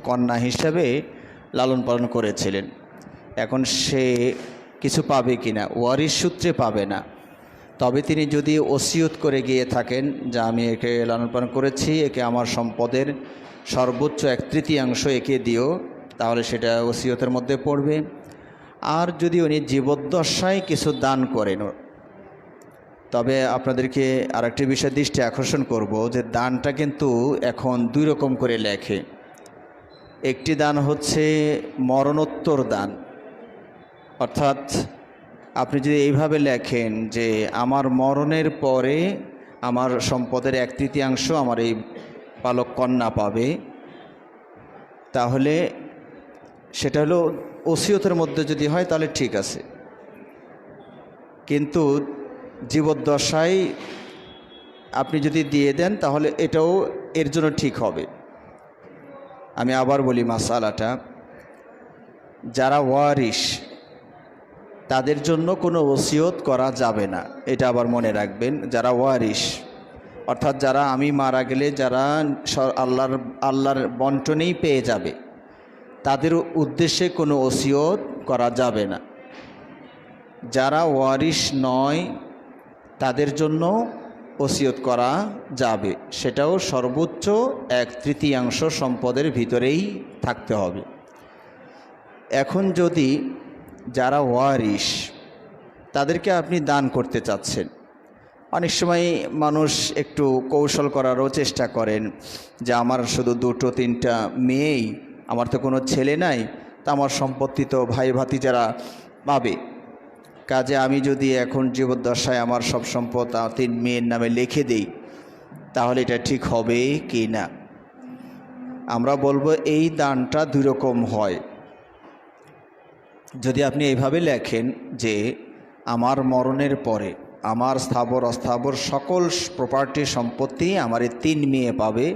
কন্যা হিসাবে লালন পালন করেছিলেন। এখন সে কিছু পাবে কিনা, ওয়ারিশ সূত্রে পাবে না। তবে তিনি যদি ওসিয়ত করে গিয়ে থাকেন যে আমি একে লালন পালন করেছি, একে আমার সম্পদের সর্বোচ্চ 1/3 একে দিও, তাহলে সেটা ওসিয়তের মধ্যে পড়বে। আর যদি উনি জীবদ্দশায় কিছু দান করেন, তবে আপনাদেরকে আরেকটি বিষয় দৃষ্টি আকর্ষণ করব যে দানটা কিন্তু এখন 2 রকম করে লেখে। একটি দান হচ্ছে মরণোত্তর দান, অর্থাৎ আপনি যদি এইভাবে লেখেন যে আমার মরণের পরে আমার সম্পদের 1/3 আমার এই পালক কন্যা পাবে, তাহলে সেটা হলো ওসিয়তের মধ্যে যদি হয় তাহলে ঠিক আছে। কিন্তু জীবদ্দশায় আপনি যদি দিয়ে দেন তাহলে এটাও এর জন্য ঠিক হবে। আমি আবার বলি মাসালাটা, যারা ওয়ারিশ তাদের জন্য কোনো ওসিয়ত করা যাবে না, এটা আবার মনে রাখবেন। যারা ওয়ারিশ অর্থাৎ যারা আমি মারা গেলে যারা আল্লাহর বন্টনেই পেয়ে যাবে, তাদের উদ্দেশ্যে কোনো ওসিয়ত করা যাবে না। যারা ওয়ারিশ নয় তাদের জন্য ওসিয়ত করা যাবে, সেটাও সর্বোচ্চ 1/3 সম্পদের ভিতরেই থাকতে হবে। এখন যদি যারা ওয়ারিশ তাদেরকে আপনি দান করতে চাচ্ছেন, অনেক সময় মানুষ একটু কৌশল করারও চেষ্টা করেন যে আমার শুধু 2-3টা মেয়েই, আমার তো কোনো ছেলে নাই, তা আমার সম্পত্তি তো ভাই ভাতিজারা পাবে, কাজে আমি যদি এখন জীবদ্দশায় আমার সব সম্পদ 3 মেয়ের নামে লিখে দেই তাহলে এটা ঠিক হবে কি না। আমরা বলবো এই দানটা 2 রকম হয়। যদি আপনি এইভাবে লেখেন যে আমার মরণের পরে আমার স্থাবর অস্থাবর সকল প্রপার্টি সম্পত্তি আমার এই 3 মেয়ে পাবে,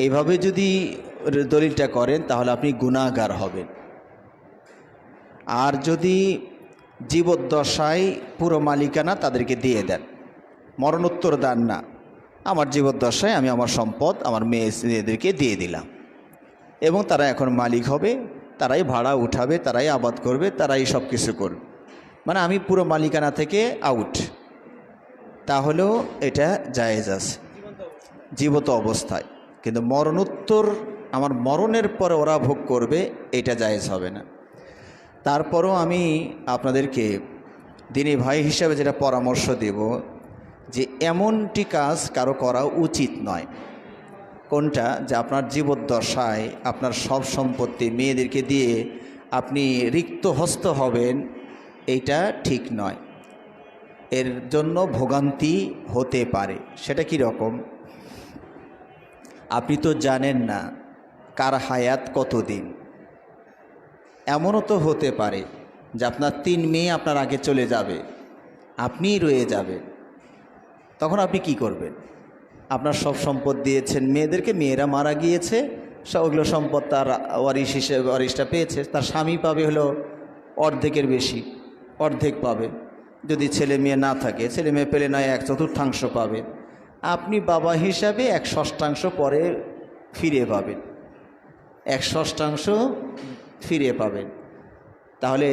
এইভাবে যদি দলিলটা করেন তাহলে আপনি গুনাহগার হবেন। আর যদি জীবদ্দশায় পুরো মালিকানা তাদেরকে দিয়ে দেন, মরণোত্তর দান না, আমার জীবদ্দশায় আমি আমার সম্পদ আমার মেয়েদেরকে দিয়ে দিলাম এবং তারা এখন মালিক হবে, তারাই ভাড়া উঠাবে, তারাই আবাদ করবে, তারাই সব কিছু করবে, মানে আমি পুরো মালিকানা থেকে আউট, তাহলেও এটা জায়েজ আছে জীবিত অবস্থায়। কিন্তু মরণোত্তর আমার মরণের পরে ওরা ভোগ করবে, এটা জায়েজ হবে না। তারপরও আমি আপনাদেরকে দিনী ভাই হিসাবে যেটা পরামর্শ দেব যে এমনটি কাজ কারো করা উচিত নয়। কোনটা? যে আপনার জীবদ্দশায় আপনার সব সম্পত্তি মেয়েদেরকে দিয়ে আপনি রিক্ত হস্ত হবেন, এইটা ঠিক নয়। এর জন্য ভোগান্তি হতে পারে। সেটা কি রকম? আপনি তো জানেন না কার হায়াত কতদিন। এমনও তো হতে পারে যে আপনার 3 মেয়ে আপনার আগে চলে যাবে, আপনিই রয়ে যাবেন, তখন আপনি কি করবেন? আপনার সব সম্পদ দিয়েছেন মেয়েদেরকে, মেয়েরা মারা গিয়েছে, ওগুলো সম্পদ তার ওয়ারিশ হিসেবে ওয়ারিশটা পেয়েছে, তার স্বামী পাবে হলো অর্ধেকের বেশি, অর্ধেক পাবে। যদি ছেলে মেয়ে না থাকে, ছেলে মেয়ে পেলে নয় 1/4 পাবে। আপনি বাবা হিসাবে 1/6 পরে ফিরে পাবেন, 1/6 ফিরে পাবেন। তাহলে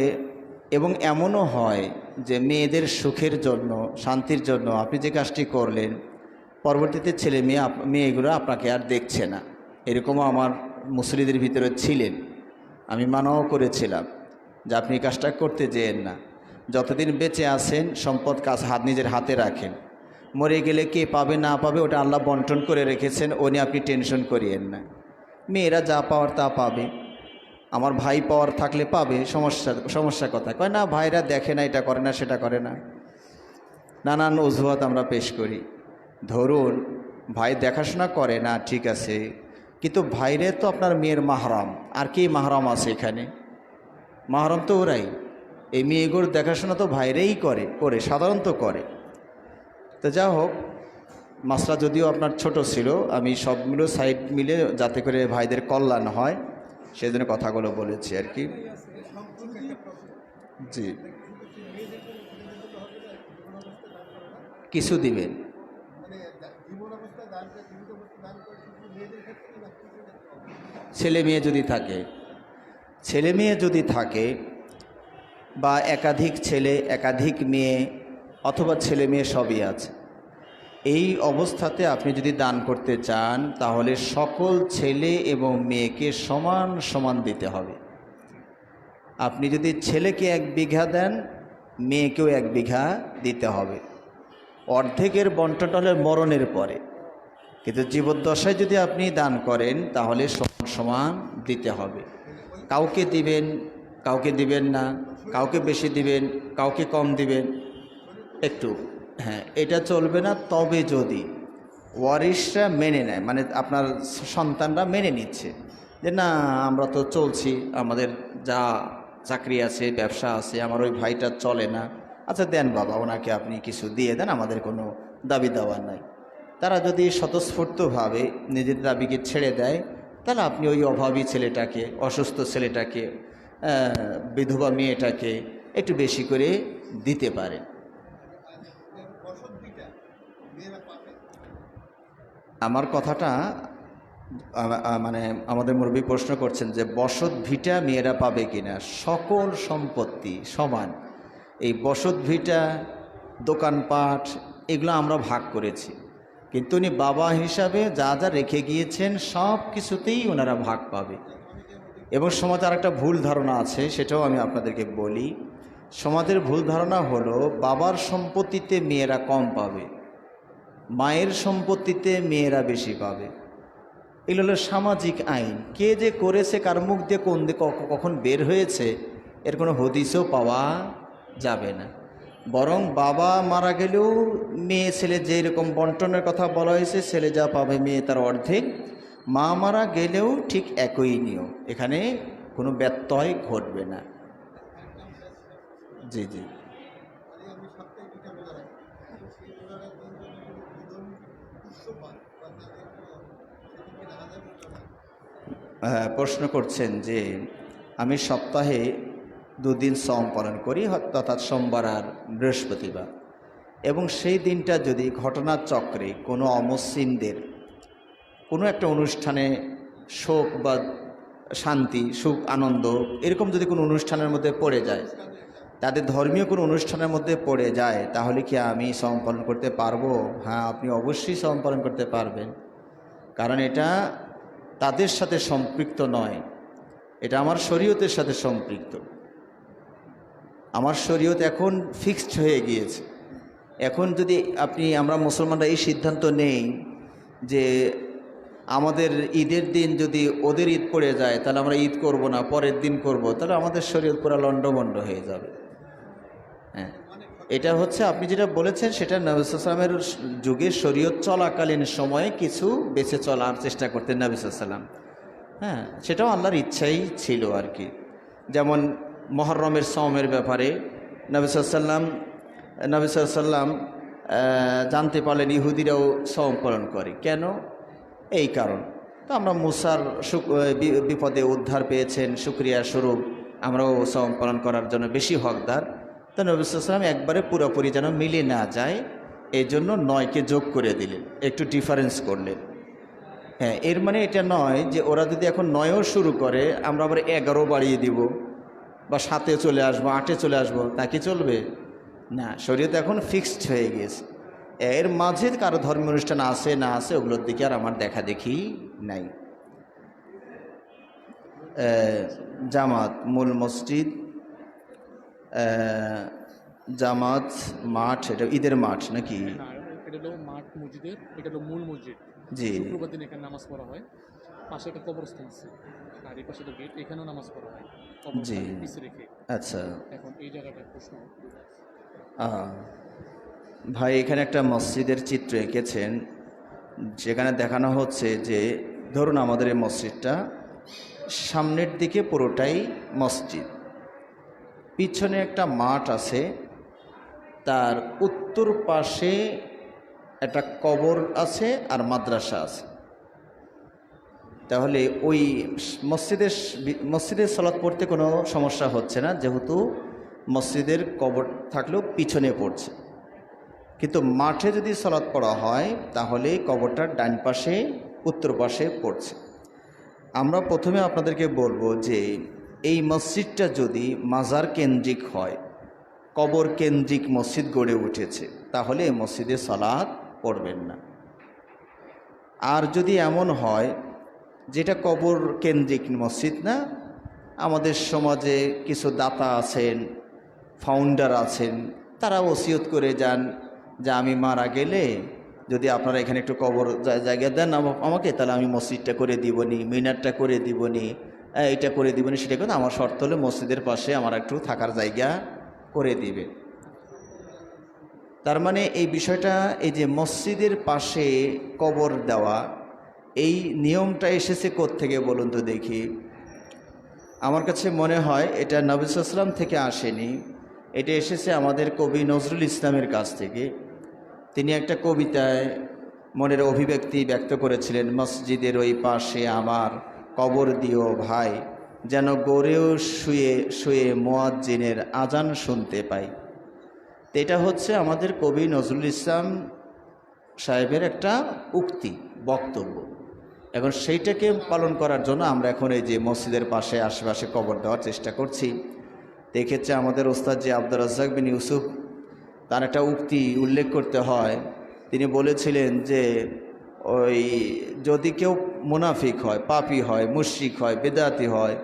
এবং এমনও হয় যে মেয়েদের সুখের জন্য শান্তির জন্য আপনি যে কাজটি করলেন, পরবর্তীতে ছেলে মেয়েগুলো আপনাকে আর দেখছে না। এরকমও আমার মুসলিদের ভিতরে ছিলেন, আমি মানাও করেছিলাম যে আপনি এই কাজটা করতে যেয়েন না, যতদিন বেঁচে আছেন সম্পদ নিজের হাতে রাখেন, মরে গেলে কে পাবে না পাবে ওটা আল্লাহ বন্টন করে রেখেছেন, ও নিয়ে আপনি টেনশন করিয়েন না। মেয়েরা যা পাওয়ার তা পাবে, আমার ভাই পাওয়ার থাকলে পাবে, সমস্যা কথা কয় না, ভাইরা দেখে না, এটা করে না, সেটা করে না, নানান অজুহাত আমরা পেশ করি। ধরুন ভাই দেখাশোনা করে না, ঠিক আছে, কিন্তু ভাইরে তো আপনার মেয়ের মাহরাম, আর কি মাহরাম আছে এখানে? মাহরাম তো ওরাই, এই মেয়েগুলোর দেখাশোনা তো ভাইরেই করে সাধারণত করে। তো যা হোক, মাসলা যদিও আপনার ছোট ছিল, আমি সবগুলো সাইড মিলে যাতে করে ভাইদের কল্যাণ হয় সেই জন্য কথাগুলো বলেছি আর কি। জি, কিছু দিবেন। ছেলে মেয়ে যদি থাকে বা একাধিক ছেলে একাধিক মেয়ে অথবা ছেলে মেয়ে সবই আছে, এই অবস্থাতে আপনি যদি দান করতে চান তাহলে সকল ছেলে এবং মেয়েকে সমান সমান দিতে হবে। আপনি যদি ছেলেকে 1 বিঘা দেন, মেয়েকেও 1 বিঘা দিতে হবে। অর্ধেকের বন্টনটা হলে মরণের পরে, কিন্তু জীবদ্দশায় যদি আপনি দান করেন তাহলে সমান সমান দিতে হবে। কাউকে দিবেন না, কাউকে বেশি দিবেন, কাউকে কম দিবেন, একটু হ্যাঁ, এটা চলবে না। তবে যদি ওয়ারিশরা মেনে নেয়, মানে আপনার সন্তানরা মেনে নিচ্ছে যে না আমরা তো চলছি, আমাদের যা চাকরি আছে ব্যবসা আছে, আমার ওই ভাইটা চলে না, আচ্ছা দেন বাবা ওনাকে আপনি কিছু দিয়ে দেন, আমাদের কোনো দাবি দাওয়া নাই। তারা যদি স্বতঃস্ফূর্তভাবে নিজের দাবিকে ছেড়ে দেয় তাহলে আপনি ওই অভাবী ছেলেটাকে, অসুস্থ ছেলেটাকে, বিধবা মেয়েটাকে একটু বেশি করে দিতে পারেন। আমার কথাটা মানে আমাদের মুরব্বী প্রশ্ন করছেন যে বসত ভিটা মেয়েরা পাবে কিনা। সকল সম্পত্তি সমান, এই বসত ভিটা দোকানপাট এগুলো আমরা ভাগ করেছি, কিন্তু উনি বাবা হিসাবে যা যা রেখে গিয়েছেন সব কিছুতেই ওনারা ভাগ পাবে। এবং সমাজে আর একটা ভুল ধারণা আছে, সেটাও আমি আপনাদেরকে বলি। সমাজের ভুল ধারণা হলো বাবার সম্পত্তিতে মেয়েরা কম পাবে, মায়ের সম্পত্তিতে মেয়েরা বেশি পাবে। এগুলো হলো সামাজিক আইন। কে যে করেছে, কার মুখ দিয়ে কোন দিকে কখন বের হয়েছে, এর কোনো হদিসও পাওয়া যাবে না। বরং বাবা মারা গেলেও মেয়ে ছেলে যেরকম বন্টনের কথা বলা হয়েছে, ছেলে যা পাবে মেয়ে তার অর্ধেক, মা মারা গেলেও ঠিক একই নিয়ম, এখানে কোনো ব্যত্যয় ঘটবে না। জি জি। প্রশ্ন করছেন যে আমি সপ্তাহে 2 দিন সম পালন করি, অর্থাৎ সোমবার আর বৃহস্পতিবার, এবং সেই দিনটা যদি ঘটনার চক্রে কোনো অমুসলিমদের কোনো একটা অনুষ্ঠানে শোক বা শান্তি, সুখ, আনন্দ এরকম যদি কোনো অনুষ্ঠানের মধ্যে পড়ে যায়, তাদের ধর্মীয় কোনো অনুষ্ঠানের মধ্যে পড়ে যায়, তাহলে কি আমি সম পালন করতে পারবো? হ্যাঁ, আপনি অবশ্যই সম পালন করতে পারবেন, কারণ এটা তাদের সাথে সম্পৃক্ত নয়, এটা আমার শরীয়তের সাথে সম্পৃক্ত। আমার শরীয়ত এখন ফিক্সড হয়ে গিয়েছে। এখন যদি আমরা মুসলমানরা এই সিদ্ধান্ত নেই যে আমাদের ঈদের দিন যদি ওদের ঈদ পড়ে যায় তাহলে আমরা ঈদ করব না, পরের দিন করব, তাহলে আমাদের শরীয়ত পুরো লণ্ডভণ্ড হয়ে যাবে। হ্যাঁ, এটা হচ্ছে আপনি যেটা বলেছেন সেটা নবী সাল্লাল্লাহু আলাইহি ওয়াসাল্লামের যুগে শরীয়ত চলাকালীন সময়ে কিছু বেঁচে চলার চেষ্টা করতেন নবী সাল্লাল্লাহু আলাইহি ওয়াসাল্লাম। হ্যাঁ, সেটাও আল্লাহর ইচ্ছাই ছিল আর কি। যেমন মুহররমের সওমের ব্যাপারে নবী সাল্লাল্লাহু আলাইহি ওয়াসাল্লাম জানতে পারলেন ইহুদিরাও সওম পালন করে, কেন? এই কারণ। তো আমরা মুসার বিপদে উদ্ধার পেয়েছেন, শুকরিয়া স্বরূপ আমরাও সওম পালন করার জন্য বেশি হকদার। তো নবী সাল্লাল্লাহু আলাইহি ওয়াসাল্লাম একবারে পুরোপুরি যেন মিলে না যায়, এই জন্য 9কে যোগ করে দিলেন, একটু ডিফারেন্স করলেন। হ্যাঁ, এর মানে এটা নয় যে ওরা যদি এখন 9ও শুরু করে আমরা আবার 11 বাড়িয়ে দিব বা 7-এ চলে আসবো, 8-এ চলে আসবো, তা কি চলবে? না, শরীয়ত এখন ফিক্সড হয়ে গিয়েছে। এর মাঝে কারো ধর্মীয় অনুষ্ঠান আছে না আছে ওগুলোর দিকে আর আমার দেখা দেখি নাই। জামাত, মূল মসজিদ, জামাত মাঠ, এটা ঈদের মাঠ নাকি? এটা হলো মাঠ মসজিদের, এটা হলো মূল মসজিদ। জি, শুক্রবার দিন এখানে নামাজ পড়া হয়, পাশে একটা কবরস্থান আছে আর এই পাশে তো গেট, এখানেও নামাজ পড়া হয় জি, কবরস্থান পিছে রেখে। আচ্ছা। এখন এই জায়গাটা প্রশ্ন, ভাই এখানে একটা মসজিদের চিত্র এঁকেছেন, যেখানে দেখানো হচ্ছে যে ধরুন আমাদের এই মসজিদটা সামনের দিকে পুরোটাই মসজিদ, পিছনে একটা মাঠ আছে, তার উত্তর পাশে একটা কবর আছে আর মাদ্রাসা আছে। তাহলে ওই মসজিদের সালাত পড়তে কোনো সমস্যা হচ্ছে না, যেহেতু মসজিদের কবর থাকলেও পিছনে পড়ছে। কিন্তু মাঠে যদি সালাত পড়া হয় তাহলে কবরটার ডান পাশে উত্তর পাশে পড়ছে। আমরা প্রথমে আপনাদেরকে বলবো যে এই মসজিদটা যদি মাজার কেন্দ্রিক হয়, কবর কেন্দ্রিক মসজিদ গড়ে উঠেছে, তাহলে এই মসজিদে সালাত পড়বেন না। আর যদি এমন হয় যেটা কবর কেন্দ্রিক মসজিদ না, আমাদের সমাজে কিছু দাতা আছেন, ফাউন্ডার আছেন, তারা ওসিয়ত করে যান যে আমি মারা গেলে যদি আপনারা এখানে একটু কবর জায়গা দেন আমাকে, তাহলে আমি মসজিদটা করে দিবনি, মিনারটা করে দিবনি, এটা করে দিবনি, সেটা করে আমার শর্ত হলে মসজিদের পাশে আমার একটু থাকার জায়গা করে দিবে। তার মানে এই বিষয়টা, এই যে মসজিদের পাশে কবর দেওয়া, এই নিয়মটা এসেছে কোত্থেকে বলুন তো দেখি। আমার কাছে মনে হয় এটা নবী সাল্লাল্লাহু আলাইহি ওয়াসাল্লাম থেকে আসেনি, এটা এসেছে আমাদের কবি নজরুল ইসলামের কাছ থেকে। তিনি একটা কবিতায় মনের অভিব্যক্তি ব্যক্ত করেছিলেন, মসজিদের ওই পাশে আমার কবর দিও ভাই, যেন গড়েও শুয়ে শুয়ে মুয়াজ্জিনের আজান শুনতে পাই। তো এটা হচ্ছে আমাদের কবি নজরুল ইসলাম সাহেবের একটা উক্তি, বক্তব্য। এখন সেইটাকে পালন করার জন্য আমরা এখন এই যে মসজিদের পাশে আশেপাশে কবর দেওয়ার চেষ্টা করছি। দেখেছে আমাদের ওস্তাদ যে আব্দুর রাজ্জাক বিন ইউসুফ, তার একটা উক্তি উল্লেখ করতে হয়। তিনি বলেছিলেন যে ওই যদি কেউ মুনাফিক হয়, পাপী হয়, মুশরিক হয়, বেদাতি হয়,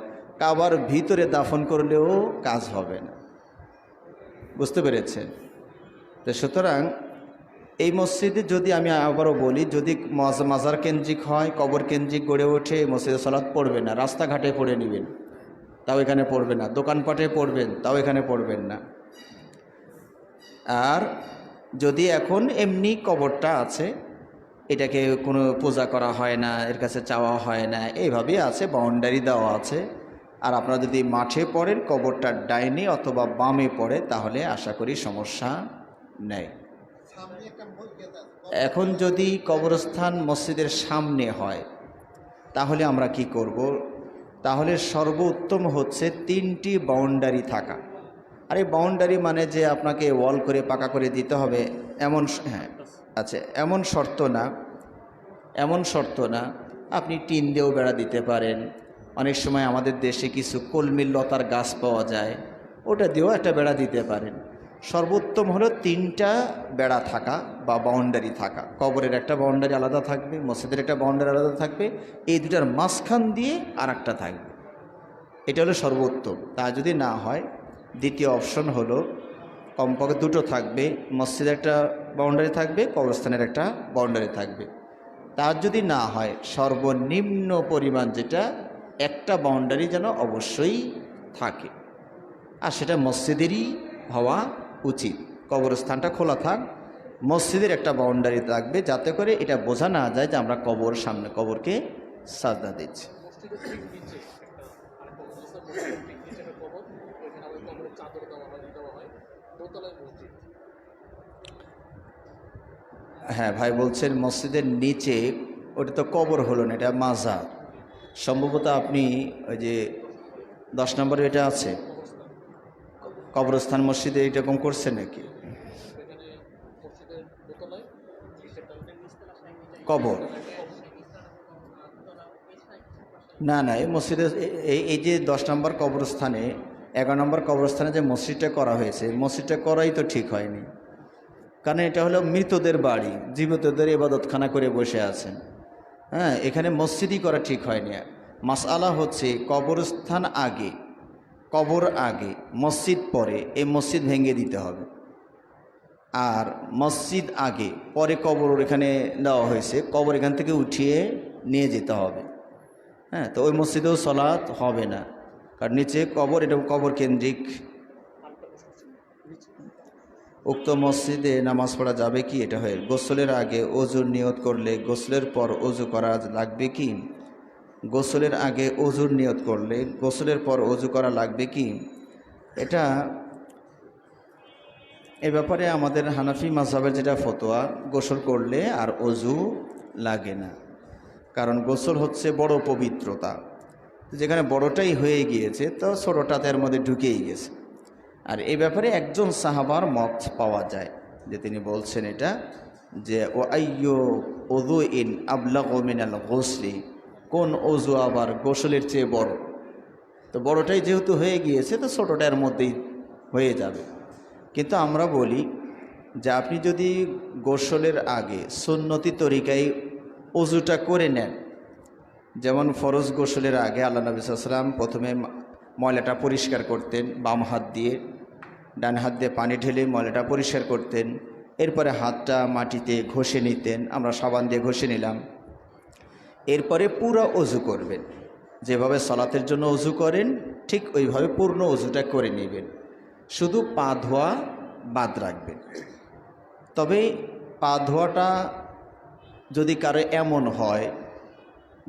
কাবার ভিতরে দাফন করলেও কাজ হবে না। বুঝতে পেরেছেন? তো সুতরাং এই মসজিদে যদি আমি আবারও বলি, যদি মাজার কেন্দ্রিক হয়, কবর কেন্দ্রিক গড়ে ওঠে, মসজিদে সালাত পড়বেন না। রাস্তাঘাটে পড়ে নেবেন, তাও এখানে পড়বেন না। দোকানপাটে পড়বেন, তাও এখানে পড়বেন না। আর যদি এখন এমনি কবরটা আছে, এটাকে কোনো পূজা করা হয় না, এর কাছে চাওয়া হয় না, এইভাবেই আছে, বাউন্ডারি দেওয়া আছে। আর আপনারা যদি মাঠে পড়েন, কবরটা ডাইনে অথবা বামে পড়ে, তাহলে আশা করি সমস্যা নেই। এখন যদি কবরস্থান মসজিদের সামনে হয়, তাহলে আমরা কি করব? তাহলে সর্বোত্তম হচ্ছে 3টি বাউন্ডারি থাকা। আর এই বাউন্ডারি মানে যে আপনাকে ওয়াল করে পাকা করে দিতে হবে এমন, হ্যাঁ আচ্ছা, এমন শর্ত না। আপনি টিন দিয়েও বেড়া দিতে পারেন। অনেক সময় আমাদের দেশে কিছু কলমির লতার গাছ পাওয়া যায়, ওটা দিয়েও একটা বেড়া দিতে পারেন। সর্বোত্তম হলো 3টা বেড়া থাকা বা বাউন্ডারি থাকা। কবরের একটা বাউন্ডারি আলাদা থাকবে, মসজিদের একটা বাউন্ডারি আলাদা থাকবে, এই দুটার মাঝখান দিয়ে আর একটা থাকবে। এটা হলো সর্বোত্তম। তা যদি না হয়, দ্বিতীয় অপশন হলো কমপক্ষে 2টো থাকবে, মসজিদের একটা বাউন্ডারি থাকবে, কবরস্থানের একটা বাউন্ডারি থাকবে। তার যদি না হয়, সর্বনিম্ন পরিমাণ যেটা, একটা বাউন্ডারি যেন অবশ্যই থাকে, আর সেটা মসজিদেরই হওয়া উচিত। কবরস্থানটা খোলা থাক, মসজিদের একটা বাউন্ডারি থাকবে, যাতে করে এটা বোঝা না যায় যে আমরা কবর সামনে কবরকে সাজদা দিচ্ছি। হ্যাঁ ভাই বলছেন মসজিদের নিচে, ওটা তো কবর হলো না, এটা মাজার। সম্ভবত আপনি ওই যে 10 নম্বরে এটা আছে, কবরস্থান মসজিদে এরকম করছে নাকি? কবর না, এই মসজিদে এই যে 10 নম্বর কবরস্থানে, 11 নম্বর কবরস্থানে যে মসজিদটা করা হয়েছে, মসজিদটা করাই তো ঠিক হয়নি। কারণ এটা হলো মৃতদের বাড়ি, জীবিতদের ইবাদতখানা করে বসে আছেন। হ্যাঁ, এখানে মসজিদই করা ঠিক হয়নি। মাসআলা হচ্ছে কবরস্থান আগে, কবর আগে, মসজিদ পরে, এই মসজিদ ভেঙে দিতে হবে। আর মসজিদ আগে, পরে কবর এখানে দেওয়া হয়েছে, কবর এখান থেকে উঠিয়ে নিয়ে যেতে হবে। হ্যাঁ, তো ওই মসজিদেও সালাত হবে না, কারণ নিচে কবর, এটা কবর কেন্দ্রিক। উক্ত মসজিদে নামাজ পড়া যাবে কি? এটা হয় গোসলের আগে ওযুর নিয়ত করলে গোসলের পর ওযু করা লাগবে কি? গোসলের আগে ওযুর নিয়ত করলে গোসলের পর ওযু করা লাগবে কি? এটা এ ব্যাপারে আমাদের হানাফি মাযহাবের যেটা ফতোয়া, গোসল করলে আর ওযু লাগে না। কারণ গোসল হচ্ছে বড় পবিত্রতা, যেখানে বড়টাই হয়ে গিয়েছে, তো ছোটটা এর মধ্যে ঢুকেই গেছে। আর এই ব্যাপারে একজন সাহাবার মত পাওয়া যায়, যে তিনি বলছেন এটা, যে ও আইয়ু উযুইন আবলাগু মিনাল গোসলি, কোন অজু আবার গোসলের চেয়ে বড়? তো বড়টাই যেহেতু হয়ে গিয়েছে তো ছোটোটার মধ্যেই হয়ে যাবে। কিন্তু আমরা বলি যে আপনি যদি গোসলের আগে সুন্নতি তরিকায় অজুটা করে নেন, যেমন ফরজ গোসলের আগে আল্লাহ নবী সাল্লাল্লাহু আলাইহি ওয়াসাল্লাম প্রথমে ময়লাটা পরিষ্কার করতেন বাম হাত দিয়ে, ডান হাত দিয়ে পানি ঢেলে ময়লাটা পরিষ্কার করতেন, এরপরে হাতটা মাটিতে ঘষে নিতেন, আমরা সাবান দিয়ে ঘষে নিলাম, এরপরে পুরো অজু করবেন। যেভাবে সালাতের জন্য অজু করেন ঠিক ওইভাবে পূর্ণ অজুটা করে নেবেন, শুধু পা ধোয়া বাদ রাখবেন। তবে পা ধোয়াটা যদি কারো এমন হয়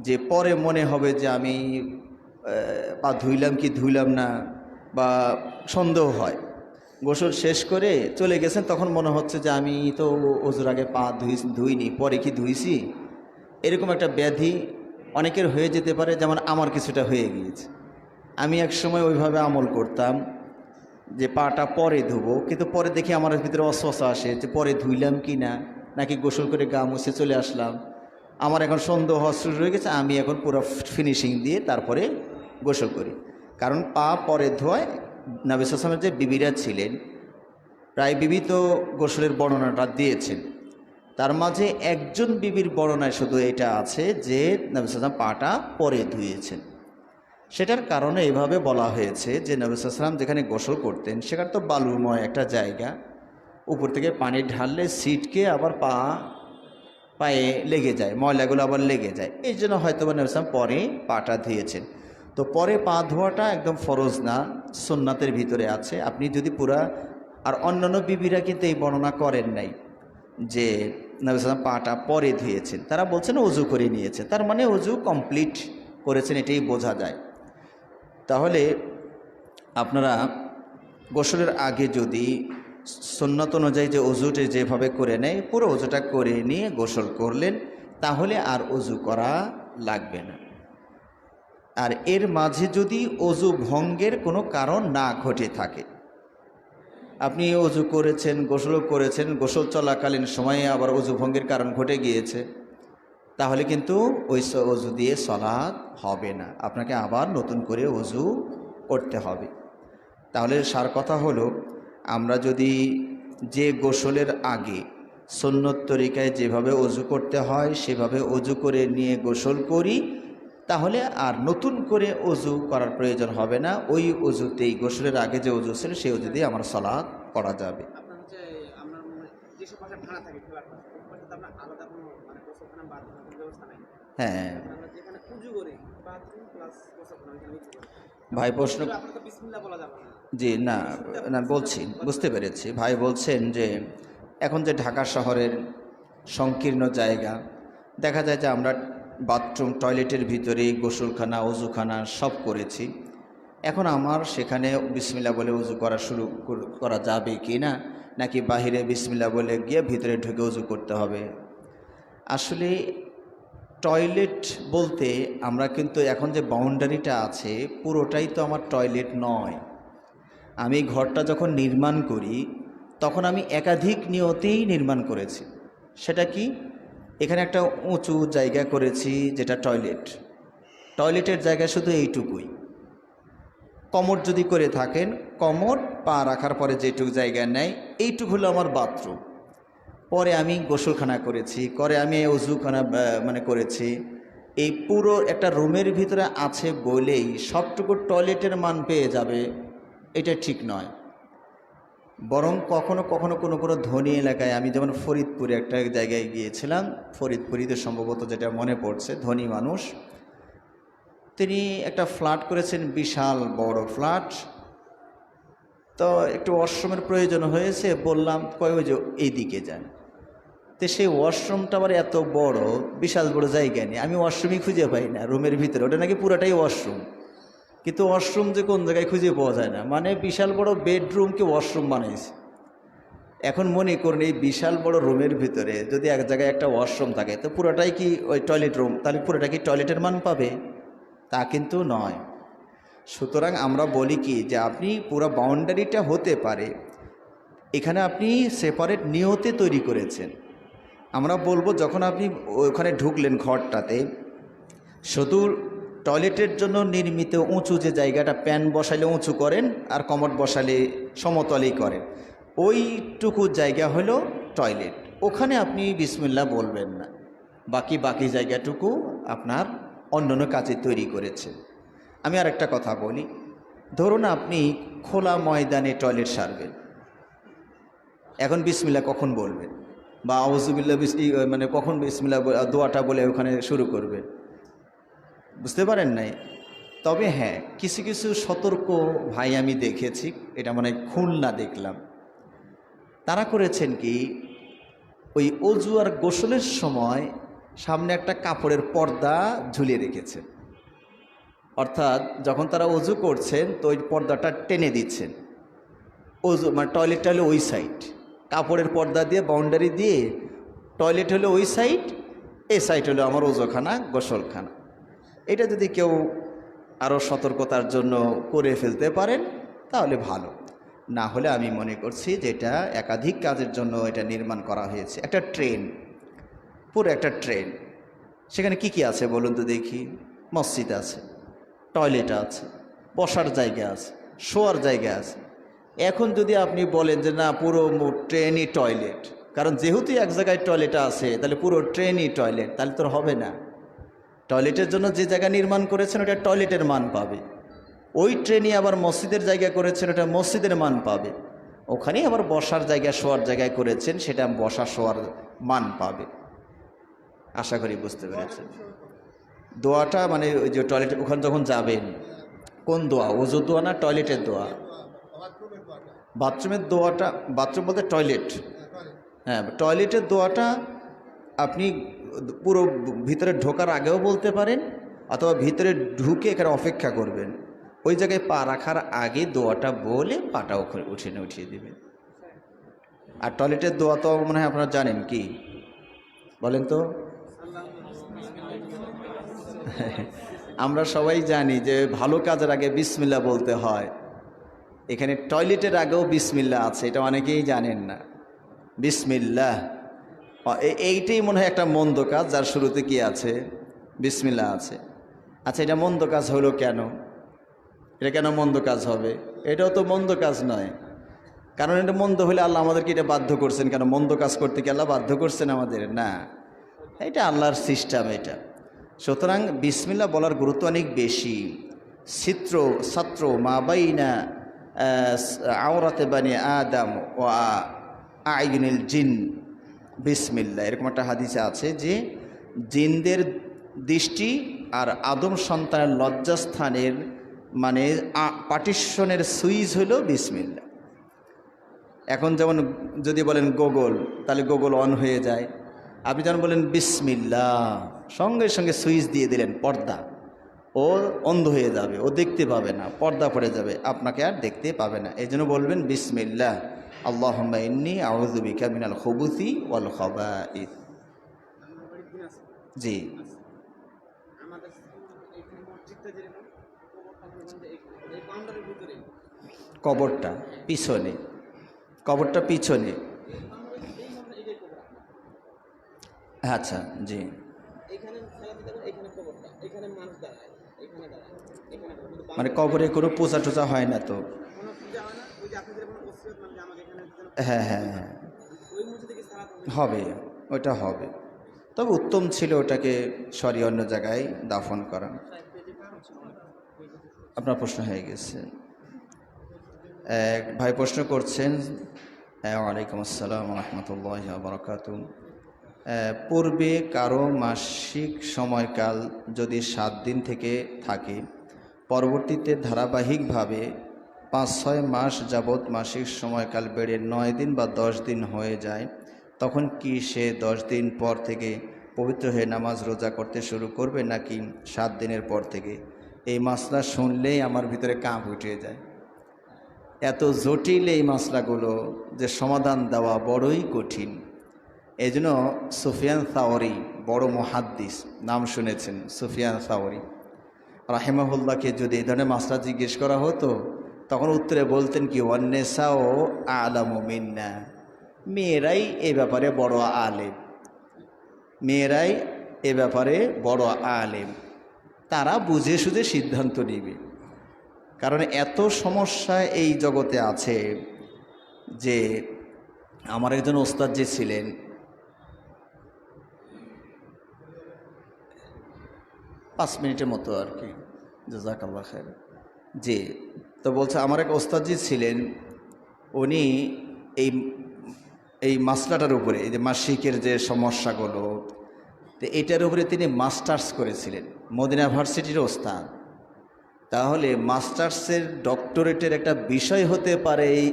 যে পরে মনে হবে যে আমি পা ধুইলাম কি ধুইলাম না, বা সন্দেহ হয়, গোসল শেষ করে চলে গেছেন তখন মনে হচ্ছে যে আমি তো অজুর আগে পা ধুইনি, পরে কি ধুইছি, এরকম একটা ব্যাধি অনেকের হয়ে যেতে পারে। যেমন আমার কিছুটা হয়ে গিয়েছে। আমি এক সময় ওইভাবে আমল করতাম যে পাটা পরে ধুবো, কিন্তু পরে দেখি আমার ভিতরে অস্বস্তা আসে যে পরে ধুইলাম কি না, নাকি গোসল করে গা মুছে চলে আসলাম। আমার এখন সন্দেহ হওয়া শুরু হয়ে গেছে, আমি এখন পুরো ফিনিশিং দিয়ে তারপরে গোসল করি। কারণ পা পরে ধোয়ায় নবী সাল্লাল্লাহু আলাইহি ওয়াসাল্লামের যে বিবিরা ছিলেন, প্রায় বিবি তো গোসলের বর্ণনাটা দিয়েছেন, তার মাঝে একজন বিবির বর্ণনায় শুধু এটা আছে যে নবী সাল্লাল্লাহু আলাইহি ওয়াসাল্লাম পাটা পরে ধুয়েছেন। সেটার কারণে এভাবে বলা হয়েছে যে নবী সাল্লাল্লাহু আলাইহি ওয়াসাল্লাম যেখানে গোসল করতেন সেখানে তো বালুময় একটা জায়গা, উপর থেকে পানি ঢাললে সিটকে আবার পায়ে লেগে যায়, ময়লাগুলো আবার লেগে যায়, এই জন্য হয়তো বা নবী সাল্লাল্লাহু আলাইহি ওয়াসাল্লাম পরে পাটা ধুয়েছেন। তো পরে পা ধোয়াটা একদম ফরজ না, সুন্নাতের ভিতরে আছে। আপনি যদি পুরা, আর অন্যান্য বিবিরা কিন্তু এই বর্ণনা করেন নাই যে নবী সাল্লাল্লাহু আলাইহি ওয়াসাল্লাম পাটা পরে ধুয়েছেন, তারা বলছেন অজু করে নিয়েছে, তার মানে অজু কমপ্লিট করেছেন, এটাই বোঝা যায়। তাহলে আপনারা গোসলের আগে যদি সুন্নত অনুযায়ী যে অজুটা যেভাবে করে নেয় পুরো অজুটা করে নিয়ে গোসল করলেন, তাহলে আর অজু করা লাগবে না। আর এর মাঝে যদি অজু ভঙ্গের কোনো কারণ না ঘটে থাকে, আপনি অজু করেছেন, গোসলও করেছেন, গোসল চলাকালীন সময়ে আবার অজু ভঙ্গের কারণ ঘটে গিয়েছে, তাহলে কিন্তু ওই অজু দিয়ে সালাত হবে না, আপনাকে আবার নতুন করে অজু করতে হবে। তাহলে সার কথা হলো, আমরা যদি যে গোসলের আগে সুন্নত তরিকায় যেভাবে অজু করতে হয় সেভাবে অজু করে নিয়ে গোসল করি, তাহলে আর নতুন করে অজু করার প্রয়োজন হবে না। ওই অজুতেই, গোসলের আগে যে অজু ছিল সেই অজু দিয়ে আমার সালাত পড়া যাবে। হ্যাঁ ভাই, প্রশ্ন জি না না বলছি, বুঝতে পেরেছি। ভাই বলছেন যে এখন যে ঢাকা শহরের সংকীর্ণ জায়গা, দেখা যায় যে আমরা বাথরুম টয়লেটের ভিতরেই গোসলখানা অজুখানা সব করেছি, এখন আমার সেখানে বিসমিল্লাহ বলে অজু করা শুরু করা যাবে কি না, নাকি বাহিরে বিসমিল্লাহ বলে গিয়ে ভিতরে ঢুকে অজু করতে হবে? আসলে টয়লেট বলতে আমরা কিন্তু এখন যে বাউন্ডারিটা আছে পুরোটাই তো আমার টয়লেট নয়। আমি ঘরটা যখন নির্মাণ করি তখন আমি একাধিক নিয়তেই নির্মাণ করেছি। সেটা কি, এখানে একটা উঁচু জায়গা করেছি যেটা টয়লেট, টয়লেটের জায়গা শুধু এইটুকুই। কমোড যদি করে থাকেন, কমোড পা রাখার পরে যেটুকু জায়গা নেয় এইটুকু হলো আমার বাথরুম। পরে আমি গোসলখানা করেছি, করে আমি অজুখানা করেছি। এই পুরো একটা রুমের ভিতরে আছে বলেই সবটুকু টয়লেটের মান পেয়ে যাবে, এটা ঠিক নয়। বরং কখনো কখনো কোনো কোনো ধনী এলাকায়, আমি যেমন ফরিদপুরে একটা জায়গায় গিয়েছিলাম, ফরিদপুরিতে সম্ভবত যেটা মনে পড়ছে, ধনী মানুষ, তিনি একটা ফ্ল্যাট করেছেন, বিশাল বড় ফ্ল্যাট। তো একটু ওয়াশরুমের প্রয়োজন হয়েছে, বললাম কয় ওই যে এইদিকে যান। তো সেই ওয়াশরুমটা আবার এত বড়, বিশাল বড় জায়গা নেই, আমি ওয়াশরুমই খুঁজে পাই না রুমের ভিতরে, ওটা নাকি পুরাটাই ওয়াশরুম, কিন্তু ওয়াশরুম যে কোন জায়গায় খুঁজে পাওয়া যায় না। মানে বিশাল বড় বেডরুমকে ওয়াশরুম বানাইছে। এখন মনে করুন এই বিশাল বড় রুমের ভিতরে যদি এক জায়গায় একটা ওয়াশরুম থাকে তো পুরোটাই কি ওই টয়লেট রুম, তাহলে পুরোটা কি টয়লেটের মান পাবে? তা কিন্তু নয়। সুতরাং আমরা বলি কি, যে আপনি পুরো বাউন্ডারিটা হতে পারে, এখানে আপনি সেপারেট নিয়তে তৈরি করেছেন। আমরা বলবো যখন আপনি ওখানে ঢুকলেন ঘরটাতে, শুধু টয়লেটের জন্য নির্মিত উঁচু যে জায়গাটা, প্যান বসালে উঁচু করেন আর কমোড বসালে সমতলেই করেন, ওইটুকু জায়গা হলো টয়লেট। ওখানে আপনি বিসমিল্লাহ বলবেন না, বাকি জায়গাটুকু আপনার অন্যান্য কাজে তৈরি করেছে। আমি আর একটা কথা বলি, ধরুন আপনি খোলা ময়দানে টয়লেট সারবেন, এখন বিসমিল্লাহ কখন বলবেন? বা আউযুবিল্লাহ মানে কখন বিসমিল্লাহ দোয়াটা বলে ওখানে শুরু করবেন? বুঝতে পারেন নাই? তবে হ্যাঁ, কিছু কিছু সতর্ক ভাই আমি দেখেছি, এটা মানে খুলনা দেখলাম, তারা করেছেন কি, ওই অজু আর গোসলের সময় সামনে একটা কাপড়ের পর্দা ঝুলিয়ে রেখেছেন। অর্থাৎ যখন তারা অজু করছেন তো ওই পর্দাটা টেনে দিচ্ছেন। অজু মানে টয়লেট হলো ওই সাইড, কাপড়ের পর্দা দিয়ে বাউন্ডারি দিয়ে টয়লেট হলো ওই সাইড, এই সাইড হলো আমার ওজুখানা গোসলখানা। এটা যদি কেউ আরও সতর্কতার জন্য করে ফেলতে পারেন তাহলে ভালো, না হলে আমি মনে করছি যে এটা একাধিক কাজের জন্য এটা নির্মাণ করা হয়েছে। একটা ট্রেন, পুরো একটা ট্রেন, সেখানে কি কি আছে বলুন তো দেখি? মসজিদ আছে, টয়লেট আছে, বসার জায়গা আছে, শোয়ার জায়গা আছে। এখন যদি আপনি বলেন যে না পুরো ট্রেনই টয়লেট, কারণ যেহেতু এক জায়গায় টয়লেট আছে তাহলে পুরো ট্রেনই টয়লেট, তাহলে তো হবে না। টয়লেটের জন্য যে জায়গা নির্মাণ করেছেন ওটা টয়লেটের মান পাবে, ওই ট্রেনই আবার মসজিদের জায়গা করেছেন ওটা মসজিদের মান পাবে, ওখানেই আবার বসার জায়গা শোয়ার জায়গায় করেছেন সেটা বসা শোয়ার মান পাবে। আশা করি বুঝতে পেরেছেন। দোয়াটা মানে ওই যে টয়লেট ওখানে যখন যাবেন, কোন দোয়া? ওযুর দোয়া না টয়লেটের দোয়া? বাথরুমের দোয়াটা, বাথরুম বলতে টয়লেট, হ্যাঁ টয়লেটের দোয়াটা আপনি পুরো ভিতরে ঢোকার আগেও বলতে পারেন, অথবা ভিতরে ঢুকে এখানে অপেক্ষা করবেন, ওই জায়গায় পা রাখার আগে দোয়াটা বলে পাটা উঠিয়ে দেবেন। আর টয়লেটের দোয়া তো মনে হয় আপনারা জানেন, কি বলেন তো? আমরা সবাই জানি যে ভালো কাজের আগে বিসমিল্লাহ বলতে হয়, এখানে টয়লেটের আগেও বিসমিল্লাহ আছে, এটা অনেকেই জানেন না। বিসমিল্লাহ এইটাই মনে হয় একটা মন্দ কাজ যার শুরুতে কি আছে? বিসমিল্লাহ আছে। আচ্ছা, এটা মন্দ কাজ হলো কেন? এটা কেন মন্দ কাজ হবে? এটাও তো মন্দ কাজ নয়, কারণ এটা মন্দ হলে আল্লাহ আমাদেরকে এটা বাধ্য করছেন কেন? মন্দ কাজ করতে কি আল্লাহ বাধ্য করছেন আমাদের? না, এটা আল্লাহর সিস্টেম এটা। সুতরাং বিসমিল্লাহ বলার গুরুত্ব অনেক বেশি। ছাত্র মা বাইনা আওরাতে বানি আদম ও আইনুল জিন বিসমিল্লাহ, এরকম একটা হাদিসে আছে যে জিনদের দৃষ্টি আর আদম সন্তানের লজ্জাস্থানের মানে পার্টিশনের সুইচ হলো বিসমিল্লাহ। এখন যেমন যদি বলেন গুগল, তাহলে গুগল অন হয়ে যায়। আপনি যখন বলেন বিসমিল্লাহ, সঙ্গে সঙ্গে সুইচ দিয়ে দিলেন, পর্দা, ও অন্ধ হয়ে যাবে, ও দেখতে পাবে না, পর্দা পড়ে যাবে, আপনাকে আর দেখতে পাবে না। এই জন্য বলবেন বিসমিল্লাহ, আল্লাহুম্মা ইন্নী আউযু বিকা মিনাল খুবুসি ওয়াল খাবাইস। জি, কবরটা পিছনে, কবরটা পিছনে। আচ্ছা, জি, মানে কবরে কোনো পূজা টুজা হয় না তো? হ্যাঁ হ্যাঁ হ্যাঁ, হবে, ওটা হবে। তবে উত্তম ছিল ওটাকে সরিয়ে অন্য জায়গায় দাফন করা। আপনার প্রশ্ন হয়ে গেছে। এক ভাই প্রশ্ন করছেন, ওয়ালাইকুম আসসালাম রহমতুল্লাহ বারাকাতুহু। পূর্বে কারো মাসিক সময়কাল যদি 7 দিন থেকে থাকে, পরবর্তীতে ধারাবাহিকভাবে 5-6 মাস যাবৎ মাসিক সময়কাল বেড়ে 9 দিন বা 10 দিন হয়ে যায়, তখন কি সে 10 দিন পর থেকে পবিত্র হয়ে নামাজ রোজা করতে শুরু করবে, নাকি 7 দিনের পর থেকে? এই মাসলা শুনলেই আমার ভিতরে কাঁপ উঠে যায়। এত জটিল এই মাসলাগুলো যে সমাধান দেওয়া বড়ই কঠিন। এই জন্য সুফিয়ান সাওরি, বড় মুহাদ্দিস, নাম শুনেছেন সুফিয়ান সাওরি রাহিমাহুল্লাহকে যদি এই ধরনের মাসলা জিজ্ঞেস করা হতো, তখন উত্তরে বলতেন কি, ওয়ান্নেসাও আলামু মিন্না, মেয়েরাই এ ব্যাপারে বড় আলেম, মেয়েরাই এ ব্যাপারে বড় আলেম। তারা বুঝে সুঝে সিদ্ধান্ত নেবে। কারণ এত সমস্যা এই জগতে আছে যে আমার একজন ওস্তাদ যে ছিলেন, 5 মিনিটের মতো আর কি, জাযাকাল্লাহ খায়র। জি, তো বলছে আমার এক ওস্তাদজি ছিলেন, উনি এই এই মাসলাটার উপরে, এই যে মাসিকের যে সমস্যাগুলো, তো এটার উপরে তিনি মাস্টার্স করেছিলেন, মদিনা ভার্সিটির ওস্তাদ। তাহলে মাস্টার্সের ডক্টরেটের একটা বিষয় হতে পারে এই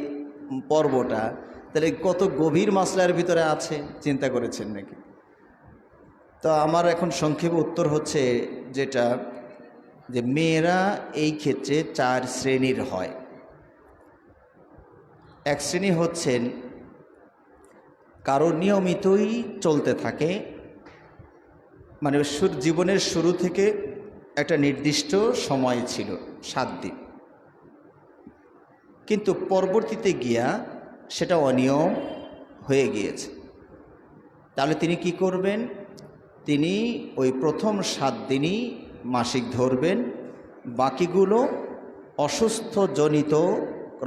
পর্বটা, তাহলে কত গভীর মাসলার ভিতরে আছে চিন্তা করেছেন নাকি? তো আমার এখন সংক্ষেপে উত্তর হচ্ছে যেটা, যে মেয়েরা এই ক্ষেত্রে 4 শ্রেণীর হয়। এক শ্রেণী হচ্ছেন কারো নিয়মিতই চলতে থাকে, মানে জীবনের শুরু থেকে একটা নির্দিষ্ট সময় ছিল 7 দিন, কিন্তু পরবর্তীতে গিয়া সেটা অনিয়ম হয়ে গিয়েছে। তাহলে তিনি কি করবেন? তিনি ওই প্রথম 7 দিনই মাসিক ধরবেন, বাকিগুলো অসুস্থজনিত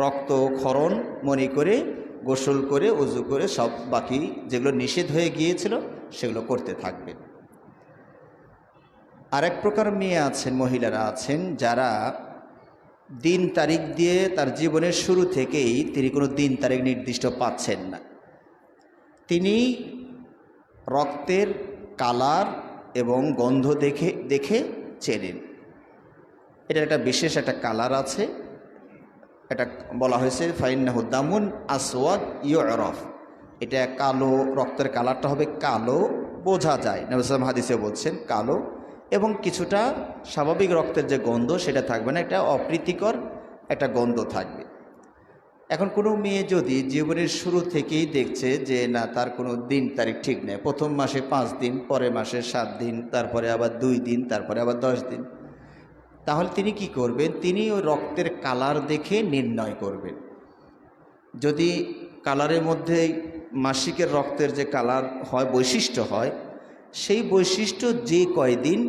রক্তক্ষরণ মনে করে গোসল করে ওযু করে সব বাকি যেগুলো নিষেধ হয়ে গিয়েছিল সেগুলো করতে থাকবেন। আরেক প্রকার মেয়ে আছেন, মহিলারা আছেন, যারা দিন তারিখ দিয়ে তার জীবনের শুরু থেকেই তিনি কোনো দিন তারিখ নির্দিষ্ট পাচ্ছেন না। তিনি রক্তের কালার এবং গন্ধ দেখে চেনেন। এটার একটা বিশেষ একটা কালার আছে, এটা বলা হয়েছে ফাইন্নাহু দামুন আসওয়াদ ইউরাফ, এটা কালো, রক্তের কালারটা হবে কালো, বোঝা যায়। নবী সাল্লাল্লাহু আলাইহি ওয়াসাল্লাম হাদিসে বলছেন কালো, এবং কিছুটা স্বাভাবিক রক্তের যে গন্ধ সেটা থাকবে না, একটা অপ্রীতিকর একটা গন্ধ থাকবে। এখন কোনো মেয়ে যদি জীবনের শুরু থেকেই দেখছে যে না তার কোনো দিন তারিখ ঠিক নেই, প্রথম মাসে 5 দিন, পরের মাসে 7 দিন, তারপরে আবার 2 দিন, তারপরে আবার 10 দিন, তাহলে তিনি কি করবেন? তিনি ওই রক্তের কালার দেখে নির্ণয় করবেন। যদি কালারের মধ্যে মাসিকের রক্তের যে কালার হয়, বৈশিষ্ট্য হয়, সেই বৈশিষ্ট্য যে কয়দিন,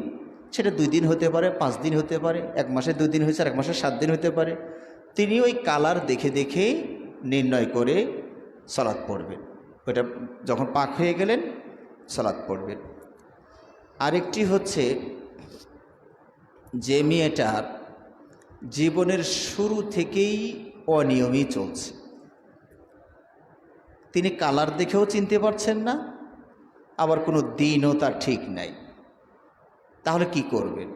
সেটা 2 দিন হতে পারে, 5 দিন হতে পারে, 1 মাসে 2 দিন হয়েছে আর 1 মাসে 7 দিন হতে পারে, তিনি ওই কালার দেখে দেখে নির্ণয় করে সালাত পড়বেন। ওইটা যখন পাক হয়ে গেলেন সালাত পড়বেন। আরেকটি হচ্ছে যে মেয়েটার জীবনের শুরু থেকেই অনিয়মই চলছে, তিনি কালার দেখেও চিনতে পারছেন না, আবার কোনো দিনও তার ঠিক নাই, তাহলে কি করবেন?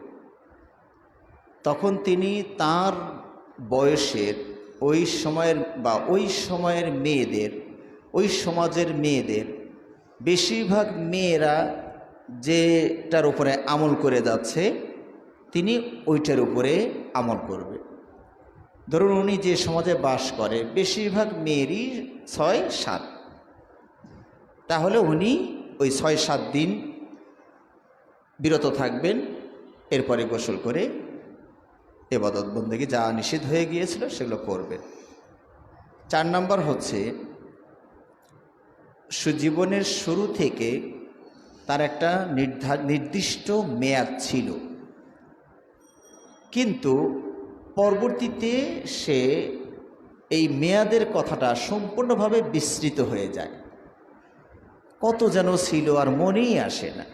তখন তিনি তার বয়সের ওই সময়ের বা ওই সময়ের মেয়েদের, ওই সমাজের মেয়েদের বেশিরভাগ মেয়েরা যেটার উপরে আমল করে যাচ্ছে তিনি ওইটার উপরে আমল করবে। ধরুন উনি যে সমাজে বাস করে বেশিরভাগ মেয়েরই 6-7, তাহলে উনি ওই 6-7 দিন বিরত থাকবেন, এরপরে গোসল করে ইবাদত বন্দেগী যা নিষেধ হয়ে গিয়েছিল সেগুলো করবেন। 4 নম্বর হচ্ছে জীবনের শুরু থেকে তার একটা নির্দিষ্ট মেয়াদ ছিল, কিন্তু পরবর্তীতে সে এই মেয়াদের কথাটা সম্পূর্ণভাবে বিস্মৃত হয়ে যায়, কত যেন ছিল আর মনেই আসে না।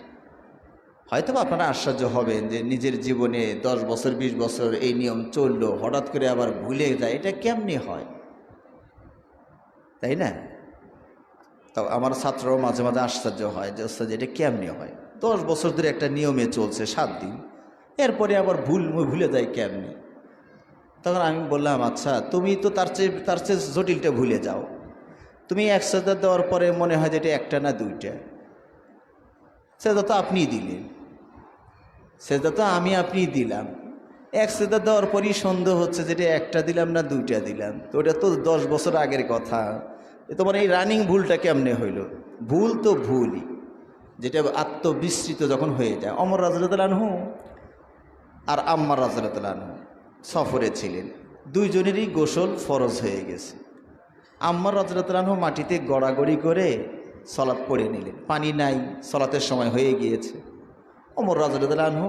হয়তো আপনারা আশ্চর্য হবেন যে নিজের জীবনে 10 বছর 20 বছর এই নিয়ম চললো, হঠাৎ করে আবার ভুলে যায়, এটা কেমনি হয়, তাই না? তো আমার ছাত্রও মাঝে মাঝে আশ্চর্য হয় যে ওস্তাদ এটা কেমনি হয়, 10 বছর ধরে একটা নিয়মে চলছে 7 দিন, এরপরে আবার ভুলে যায় কেমনি? তখন আমি বললাম আচ্ছা তুমি তো তার চেয়ে জটিলটা ভুলে যাও। তুমি 1 সেজদা দেওয়ার পরে মনে হয় যে এটা 1টা না 2টা, সেজদা তো আপনিই দিলেন, সেজদা তো আপনি দিলাম, 1 সেজদা দেওয়ার পরই সন্দেহ হচ্ছে যে এটা 1টা দিলাম না 2টা দিলাম, তো ওটা তো 10 বছর আগের কথা। তোমার এই রানিং ভুলটা কেমনে হইল? ভুল তো ভুলই, যেটা আত্মবিস্মৃত যখন হয়ে যায়। ওমর রাদিয়াল্লাহু আনহু আর আম্মার রাদিয়াল্লাহু আনহু সফরে ছিলেন, দুইজনেরই গোসল ফরজ হয়ে গেছে। আম্মার রাদিয়াল্লাহু আনহু মাটিতে গড়াগড়ি করে সলাৎ পড়ে নিলেন, পানি নাই, সলাতের সময় হয়ে গিয়েছে। ওমর রাদিয়াল্লাহু আনহু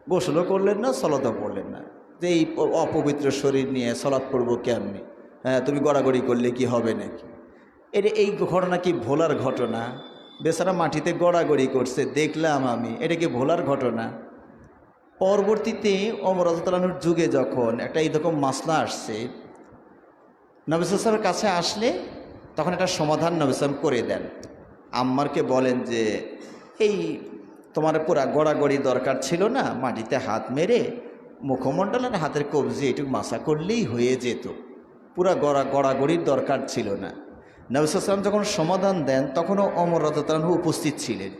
গোসলও করলেন না, সলাতও পড়লেন না। যে এই অপবিত্র শরীর নিয়ে সলাৎ পড়বো কেমনি? হ্যাঁ, তুমি গড়াগড়ি করলে কি হবে নাকি? এই ঘটনা কি ভোলার ঘটনা? বেচারা মাটিতে গড়াগড়ি করছে, দেখলাম আমি, এটা কি ভোলার ঘটনা? পরবর্তীতে ওমর রাদিয়াল্লাহু আনহুর যুগে যখন একটা এইরকম মাসলা আসছে, নবী সাল্লাল্লাহু আলাইহি ওয়াসাল্লামের কাছে আসলে তখন একটা সমাধান নবী সাল্লাল্লাহু আলাইহি ওয়াসাল্লাম করে দেন। আম্মারকে বলেন যে এই তোমার পুরা গড়াগড়ি দরকার ছিল না, মাটিতে হাত মেরে মুখমণ্ডল আর হাতের কবজি এটুকু মাসা করলেই হয়ে যেত, পুরা গড়াগড়ির দরকার ছিল না। নবী সাল্লাল্লাহু আলাইহি ওয়াসাল্লাম যখন সমাধান দেন তখনও ওমর রাদিয়াল্লাহু আনহু উপস্থিত ছিলেন।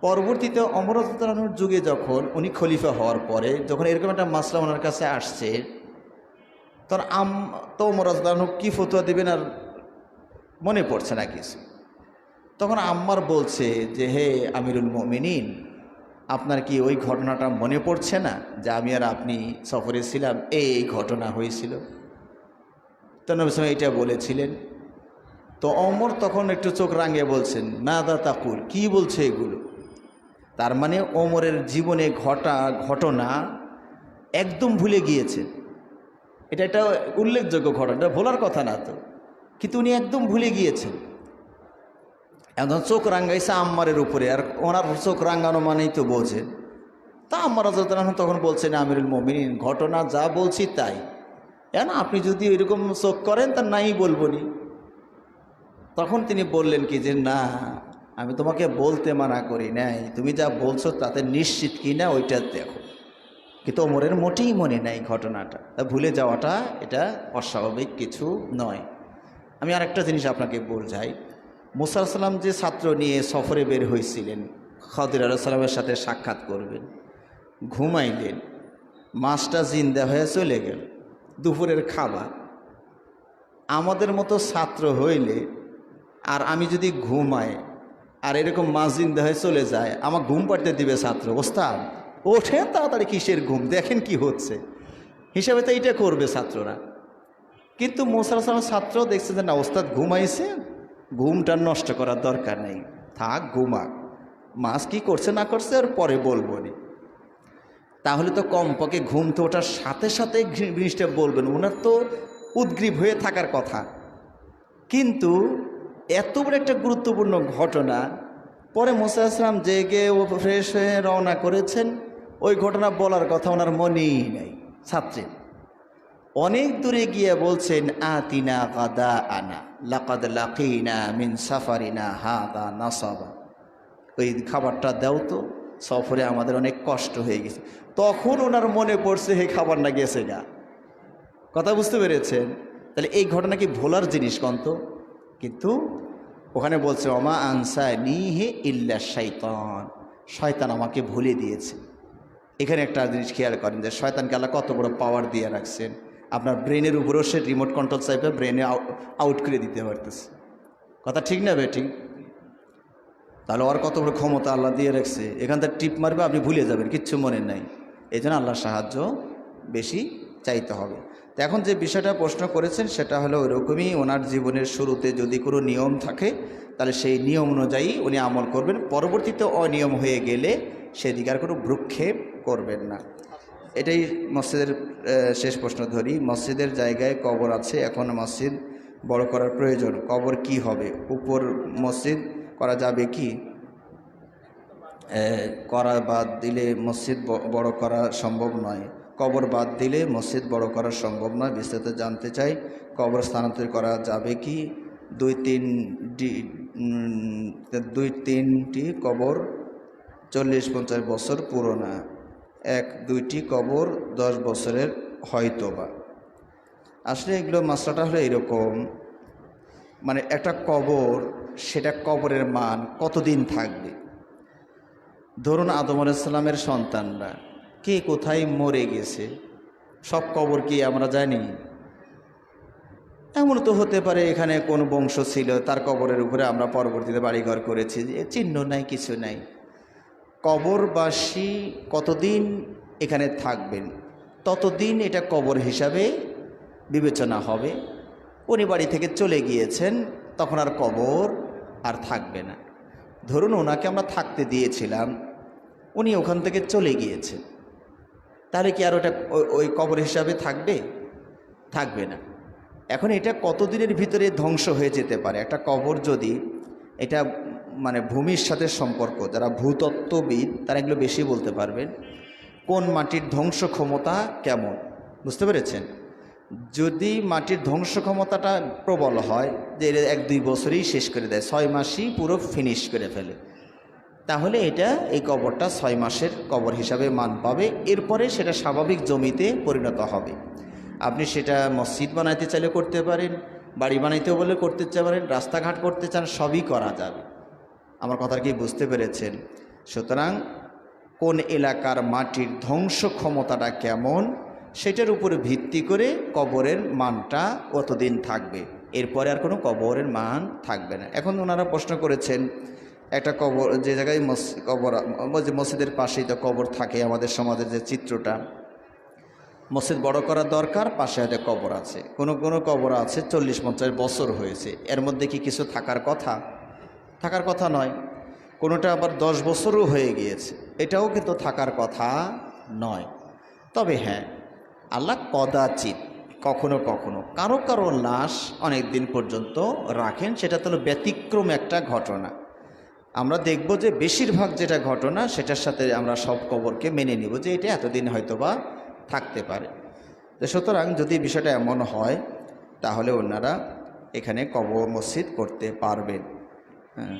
পরবর্তীতে ওমর রাদিয়াল্লাহু আনহুর যুগে যখন উনি খলিফা হওয়ার পরে যখন এরকম একটা মাসলা ওনার কাছে আসছে, তখন তো ওমর রাদিয়াল্লাহু আনহু কী ফতোয়া দেবেন আর মনে পড়ছে না কিছু। তখন আম্মার বলছে যে হে আমিরুল মুমিনিন, আপনার কি ওই ঘটনাটা মনে পড়ছে না যে আমি আর আপনি সফরে ছিলাম, এই ঘটনা হয়েছিল? তো নবী সাল্লাল্লাহু আলাইহি ওয়াসাল্লাম এইটা বলেছিলেন। তো ওমর তখন একটু চোখ রাঙিয়ে বলছেন, মাযা তাকুল, কি বলছে এগুলো? তার মানে ওমরের জীবনে ঘটনা একদম ভুলে গিয়েছে। এটা একটা উল্লেখযোগ্য ঘটনা, এটা ভোলার কথা না তো, কিন্তু উনি একদম ভুলে গিয়েছেন। এখন চোখ রাঙ্গাইছে আম্মারের উপরে, আর ওনার চোখ রাঙ্গানো মানেই তো বোঝেন। তা আম্মার রাদিয়াল্লাহু আনহু তখন বলছেন, আমিরুল মুমিনিন, ঘটনা যা বলছি তাই, না আপনি যদি এরকম চোখ করেন তা নাই বলবো নি। তখন তিনি বললেন কি যে না, আমি তোমাকে বলতে মানা করি নাই, তুমি যা বলছো তাতে নিশ্চিত কি না ওইটা দেখো। কিন্তু ওমরের মোটেই মনে নাই ঘটনাটা, তা ভুলে যাওয়াটা এটা অস্বাভাবিক কিছু নয়। আমি আরেকটা জিনিস আপনাকে বোঝাই, মুসা আলাইহিস সালাম যে ছাত্র নিয়ে সফরে বের হয়েছিলেন, খদির আলাইহিস সালামের সাথে সাক্ষাৎ করবেন, ঘুমাইলেন, মাছটা জিন্দা হয়ে চলে গেল, দুপুরের খাবার। আমাদের মতো ছাত্র হইলে আর আমি যদি ঘুমাই আর এরকম মাছ জিন্দা হয়ে চলে যায়, আমার ঘুম পাড়তে দিবে ছাত্র, ওস্তাদ ওঠেন তাড়াতাড়ি, কিসের ঘুম, দেখেন কি হচ্ছে, হিসাবে তো এইটা করবে ছাত্ররা। কিন্তু মুসা আলাইহিস সালামের ছাত্র দেখছে যে না, ওস্তাদ ঘুমাইছে, ঘুমটা নষ্ট করার দরকার নেই, থাক ঘুমাক, মাছ কি করছে না করছে আর পরে বলবো নি। তাহলে তো কমপক্ষে ঘুম তো ওঠার সাথে সাথে জিনিসটা বলবেন, ওনার তো উদ্গ্রীব হয়ে থাকার কথা। কিন্তু এত বড় একটা গুরুত্বপূর্ণ ঘটনা, পরে মুসা আলাইহিস সালাম জেগে ও ফ্রেশ হয়ে রওনা করেছেন, ওই ঘটনা বলার কথা ওনার মনেই নাই। ছাত্রী অনেক দূরে গিয়ে বলছেন, আতিনা গাদা আনা লাকাদ লাকিনা মিন সাফারিনা হাদা নাসাবা, ওই খাবারটা দাও তো, সফরে আমাদের অনেক কষ্ট হয়ে গেছে। তখন ওনার মনে পড়ছে হে খাবার না গেছে গা। কথা বুঝতে পেরেছেন? তাহলে এই ঘটনা কি ভোলার জিনিস কন্ত? কিন্তু ওখানে বলছে ওমা আনসানি হে ইল্লা শাইতান, শয়তান আমাকে ভুলে দিয়েছে। এখানে একটা জিনিস খেয়াল করেন যে শয়তানকে আল্লাহ কত বড় পাওয়ার দিয়ে রাখছেন, আপনার ব্রেনের উপরেও সে রিমোট কন্ট্রোল চাইবে, ব্রেনে আউট করে দিতে পারতেছে। কথা ঠিক না বেঠিক? তাহলে ওর কত বড় ক্ষমতা আল্লাহ দিয়ে রাখছে, এখান থেকে টিপ মারবে আপনি ভুলে যাবেন, কিচ্ছু মনে নাই। এই জন্য আল্লাহর সাহায্য বেশি চাইতে হবে। তো এখন যে বিষয়টা প্রশ্ন করেছেন সেটা হলো ওইরকমই, ওনার জীবনের শুরুতে যদি কোনো নিয়ম থাকে তাহলে সেই নিয়ম অনুযায়ী উনি আমল করবেন, পরবর্তীতে অনিয়ম হয়ে গেলে সেদিকে আর কোনো ভ্রুক্ষেপ করবেন না। এটাই মসজিদের শেষ প্রশ্ন ধরি। মসজিদের জায়গায় কবর আছে, এখন মসজিদ বড় করার প্রয়োজন, কবর কি হবে? উপর মসজিদ করা যাবে কি? করা বাদ দিলে মসজিদ বড় করা সম্ভব নয়, কবর বাদ দিলে মসজিদ বড় করা সম্ভব নয়। বিস্তারিত জানতে চাই, কবর স্থানান্তর করা যাবে কি? দুই তিনটি কবর 40-50 বছর পুরোনো, 1-2টি কবর 10 বছরের হয়তোবা। আসলে এগুলো মাসলাটা হলো এরকম, মানে একটা কবর, সেটা কবরের মান কতদিন থাকবে। ধরুন আদম আলাইহিস সালামের সন্তানরা কে কোথায় মরে গেছে, সব কবর কি আমরা জানি? এমন তো হতে পারে এখানে কোন বংশ ছিল, তার কবরের উপরে আমরা পরবর্তীতে বাড়িঘর করেছি, চিহ্ন নাই, কিছু নাই। কবরবাসী কতদিন এখানে থাকবেন ততদিন এটা কবর হিসাবে বিবেচনা হবে। উনি বাড়ি থেকে চলে গিয়েছেন, তখন আর কবর আর থাকবে না। ধরুন ওনাকে আমরা থাকতে দিয়েছিলাম, উনি ওখান থেকে চলে গিয়েছেন, তাহলে কি আর ওটা ওই কবর হিসাবে থাকবে? থাকবে না। এখন এটা কতদিনের ভিতরে ধ্বংস হয়ে যেতে পারে? একটা কবর যদি এটা মানে ভূমির সাথে সম্পর্ক, যারা ভূতত্ত্ববিদ তারা এগুলো বেশি বলতে পারবেন, কোন মাটির ধ্বংস ক্ষমতা কেমন, বুঝতে পেরেছেন? যদি মাটির ধ্বংস ক্ষমতাটা প্রবল হয়, যে 1-2 বছরেই শেষ করে দেয়, 6 মাসই পুরো ফিনিশ করে ফেলে, তাহলে এটা এই কবরটা 6 মাসের কবর হিসাবে মান পাবে। এরপরে সেটা স্বাভাবিক জমিতে পরিণত হবে। আপনি সেটা মসজিদ বানাইতে চাইলে করতে পারেন, বাড়ি বানাইতেও বলে করতে পারেন, রাস্তাঘাট করতে চান, সবই করা যাবে। আমার কথা কি বুঝতে পেরেছেন? সুতরাং কোন এলাকার মাটির ধ্বংস ক্ষমতাটা কেমন সেটার উপরে ভিত্তি করে কবরের মানটা কতদিন থাকবে, এরপরে আর কোনো কবরের মান থাকবে না। এখন ওনারা প্রশ্ন করেছেন, একটা কবর যে জায়গায় কবর, যে মসজিদের পাশেই তো কবর থাকে, আমাদের সমাজের যে চিত্রটা, মসজিদ বড় করা দরকার, পাশে হয়তো কবর আছে, কোনো কোনো কবর আছে 40-50 বছর হয়েছে, এর মধ্যে কি কিছু থাকার কথা? থাকার কথা নয়। কোনোটা আবার 10 বছরও হয়ে গিয়েছে, এটাও কিন্তু থাকার কথা নয়। তবে হ্যাঁ, আল্লাহ কদাচিৎ কখনো কখনো কারো কারো লাশ অনেক দিন পর্যন্ত রাখেন, সেটা তো ব্যতিক্রম একটা ঘটনা। আমরা দেখব যে বেশিরভাগ যেটা ঘটনা সেটার সাথে আমরা সব কবরকে মেনে নিব যে এটা এতদিন হয়তোবা থাকতে পারে। তো সুতরাং যদি বিষয়টা এমন হয় তাহলে ওনারা এখানে কবর মসজিদ করতে পারবেন। হ্যাঁ,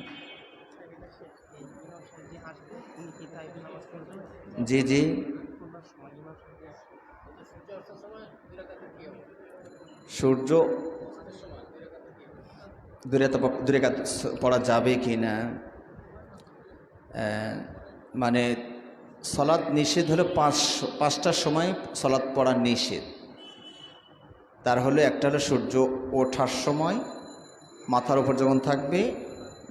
জি জি, সূর্য দূরে পড়া যাবে কি না, মানে সলাৎ নিষেধ হলো 5টার সময় সলাৎ পড়া নিষেধ। তার হলো একটা হলো সূর্য ওঠার সময়, মাথার উপর যখন থাকবে,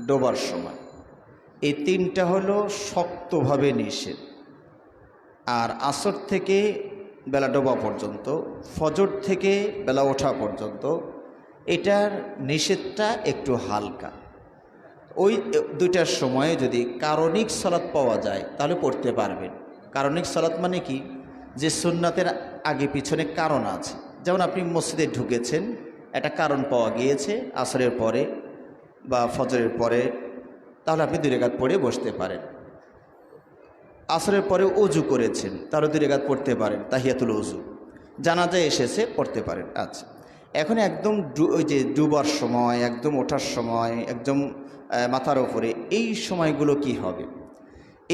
ডোবার সময়, এই 3টা হলো শক্তভাবে নিষেধ। আর আসর থেকে বেলা ডোবা পর্যন্ত, ফজর থেকে বেলা ওঠা পর্যন্ত এটার নিষেধটা একটু হালকা। ওই 2টার সময়ে যদি কারণিক সালাত পাওয়া যায় তাহলে পড়তে পারবেন। কারণিক সালাত মানে কি? যে সুন্নাতের আগে পিছনে কারণ আছে। যেমন আপনি মসজিদে ঢুকেছেন, একটা কারণ পাওয়া গিয়েছে আসরের পরে বা ফজরের পরে, তাহলে আপনি 2 রাকাত পড়ে বসতে পারেন। আসরের পরে অজু করেছেন, তাহলে 2 রাকাত পড়তে পারেন, তাহিয়াতুল অজু। জানাজা এসেছে, পড়তে পারেন। আচ্ছা, এখন একদম ওই যে ডুবার সময়, একদম ওঠার সময়, একদম মাথার ওপরে, এই সময়গুলো কি হবে?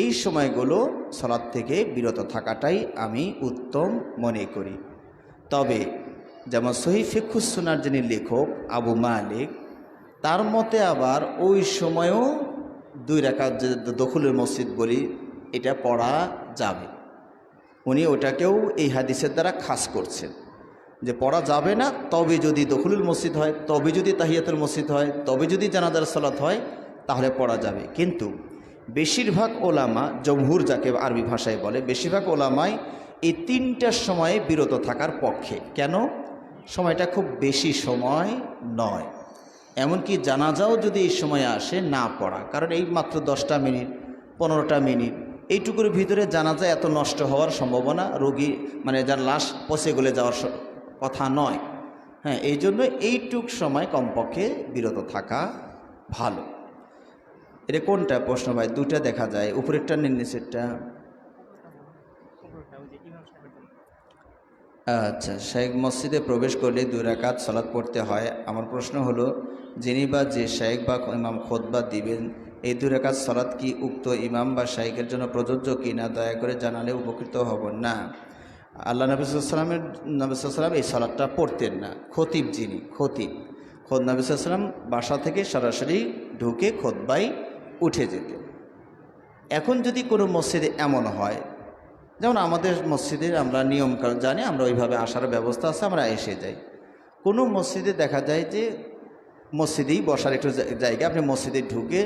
এই সময়গুলো সালাত থেকে বিরত থাকাটাই আমি উত্তম মনে করি। তবে যেমন সহিহ ফিকহুস সুন্নাহর যিনি লেখক আবু মালিক, তার মতে আবার ওই সময়েও 2 রাকাত যে দখুলের মসজিদ বলি, এটা পড়া যাবে। উনি ওটাকেও এই হাদিসের দ্বারা খাস করছেন যে পড়া যাবে না, তবে যদি দখুলুল মসজিদ হয়, তবে যদি তাহিয়াতুল মসজিদ হয়, তবে যদি জানাজার সালাত হয়, তাহলে পড়া যাবে। কিন্তু বেশিরভাগ ওলামা, জমহুর যাকে আরবি ভাষায় বলে, বেশিরভাগ ওলামাই এই 3টার সময়ে বিরত থাকার পক্ষে। কেন? সময়টা খুব বেশি সময় নয়, এমনকি জানাজাও যদি এই সময়ে আসে না পড়া, কারণ এই মাত্র 10টা মিনিট 15টা মিনিট, এইটুকুর ভিতরে জানাজা এত নষ্ট হওয়ার সম্ভাবনা, রোগী মানে যার লাশ পচে গলে যাওয়ার কথা নয়। হ্যাঁ, এই জন্য এইটুক সময় কমপক্ষে বিরত থাকা ভালো। এটা কোনটা প্রশ্ন ভাই? 2টা দেখা যায়, উপরেরটা নিচেরটা? আচ্ছা, শেখ মসজিদে প্রবেশ করলে 2 রাকাত সালাত পড়তে হয়। আমার প্রশ্ন হলো, যিনি বা যে শেখ বা ইমাম খুতবা দিবেন, এই 2 রাকাত সালাত কি উক্ত ইমাম বা শেখের জন্য প্রযোজ্য কি না, দয়া করে জানালে উপকৃত হব। না, আল্লাহ নবী সাল্লাল্লাহু আলাইহি ওয়াসাল্লাম এই সালাতটা পড়তেন না। খতিব যিনি, নবী সাল্লাল্লাহু আলাইহি ওয়াসাল্লাম বাসা থেকে সরাসরি ঢুকে খুতবায় উঠে যেতেন। এখন যদি কোনো মসজিদে এমন হয়, যেমন আমাদের মসজিদের আমরা নিয়মকানুন জানি, আমরা ওইভাবে আসার ব্যবস্থা আছে, আমরা এসে যাই। কোনো মসজিদে দেখা যায় যে মসজিদেই বসার একটু জায়গা, আপনি মসজিদে ঢুকে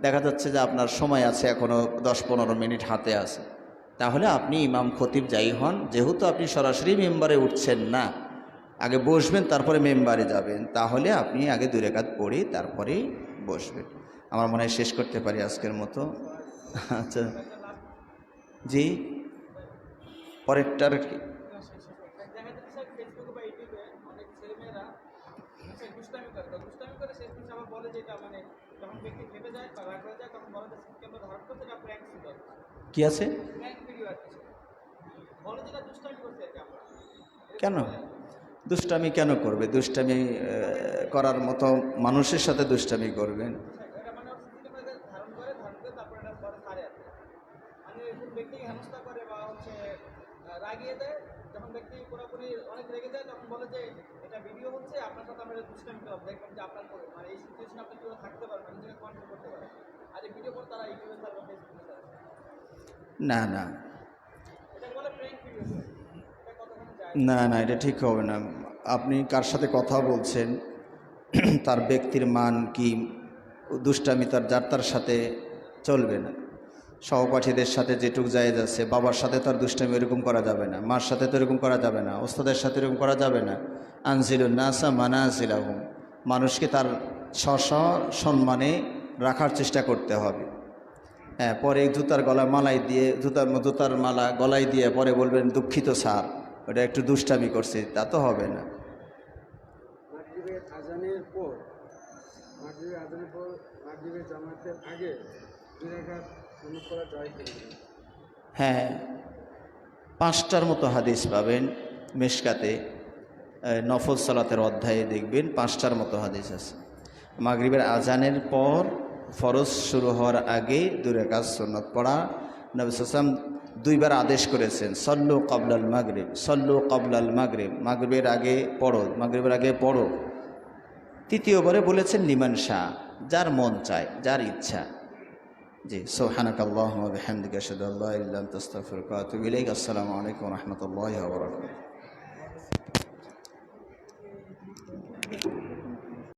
দেখা যাচ্ছে যে আপনার সময় আছে, এখনও 10-15 মিনিট হাতে আছে, তাহলে আপনি ইমাম খতিব যাই হন, যেহেতু আপনি সরাসরি মেম্বারে উঠছেন না, আগে বসবেন তারপরে মেম্বারে যাবেন, তাহলে আপনি আগে 2 রাকাত পড়ে তারপরেই বসবেন। আমার মনে হয় শেষ করতে পারি আজকের মতো। আচ্ছা, জি, পরেরটার কি? দেখা যাচ্ছে স্যার ফেসবুকে বা ইউটিউবে অনেক ছেলেমেয়েরা হচ্ছে দুষ্টামি করে, তো দুষ্টামি করে শেষ মেশ আবার বলে যে এটা মানে যখন ব্যক্তি ফেটে যায় বা রাগ হয়ে যায় তখন বলে যে ক্যামেরা ধরা করছে এটা প্র্যাঙ্ক ছিল, কি আছে? প্র্যাঙ্ক ভিডিও আর কিছু বলে যেটা দুষ্টামি করছে আর কি আমরা। কেন দুষ্টামি কেন করবে? দুষ্টামি করার মতো মানুষের সাথে দুষ্টামি করবেন? এটা মানে ওর সিসি ক্যামেরা ধারণ করে তারপরে এটা পরে ছাড়ে আর কি। মানে কোন ব্যক্তিকে হেনস্থা করে বা হচ্ছে রাগিয়ে দেয়, যখন ব্যক্তি পুরোপুরি অনেক রেগে যায় তখন বলে যে এটা ভিডিও হচ্ছে আপনার সাথে আমরা দুষ্টামি করলাম, দেখবেন যে আপনার মানে এই সিচুয়েশনে আপনি কীভাবে থাকতে পারবেন, নিজেকে কন্ট্রোল করতে পারবেন। আর এই ভিডিও করে তারা ইউটিউবে ছাড়বে, ফেসবুকে ছাড়বে, না না এটা বলে প্র্যাঙ্ক ভিডিও। এটা কতক্ষণ যায়? না না, এটা ঠিক হবে না। আপনি কার সাথে কথা বলছেন, তার ব্যক্তির মান কি, দুষ্টামি যার তার সাথে চলবে না। সহপাঠীদের সাথে যেটুক জায়েজ আছে, বাবার সাথে তার দুষ্টামি এরকম করা যাবে না, মার সাথে তো এরকম করা যাবে না, ওস্তাদের সাথে এরকম করা যাবে না। আনজিলুন নাসা মানাজিলাহুম, মানুষকে তার স্ব সম্মানে রাখার চেষ্টা করতে হবে। হ্যাঁ, পরে জুতার গলা মালাই দিয়ে জুতার মালা গলায় দিয়ে পরে বলবেন দুঃখিত স্যার, ওটা একটু দুষ্টামি করছে, তা তো হবে না। মাগরিবের আজানের পর মাগরিবের জামাতের আগে 2 রাকাত সুন্নত পড়া যায় কিনা? হ্যাঁ, 5টার মতো হাদিস পাবেন মিশকাতে, নফল সালাতের অধ্যায়ে দেখবেন 5টার মতো হাদিস আছে। মাগরিবের আজানের পর ফরজ শুরু হওয়ার আগে 2 রাকাত সুন্নত পড়া নবী সাল্লাল্লাহু আলাইহি ওয়াসাল্লাম 2বার আদেশ করেছেন, সল্লু ক্বাবলাল মাগরিব, সল্লু ক্বাবলাল মাগরিব, মাগরিবের আগে পড়ো, মাগরিবের আগে পড়ো। 3য়বারে বলেছেন লিমান শাহ, যার মন চায়, যার ইচ্ছা। জি, সুবহানাকাল্লাহুম্মা ওয়া বিহামদিকা আশহাদু আল্লা ইলাহা ইল্লা আনতা আস্তাগফিরুকা ওয়া আতুবু ইলাইক। আসসালামু আলাইকুম ওয়া রাহমাতুল্লাহি ওয়া বারাকাতুহু।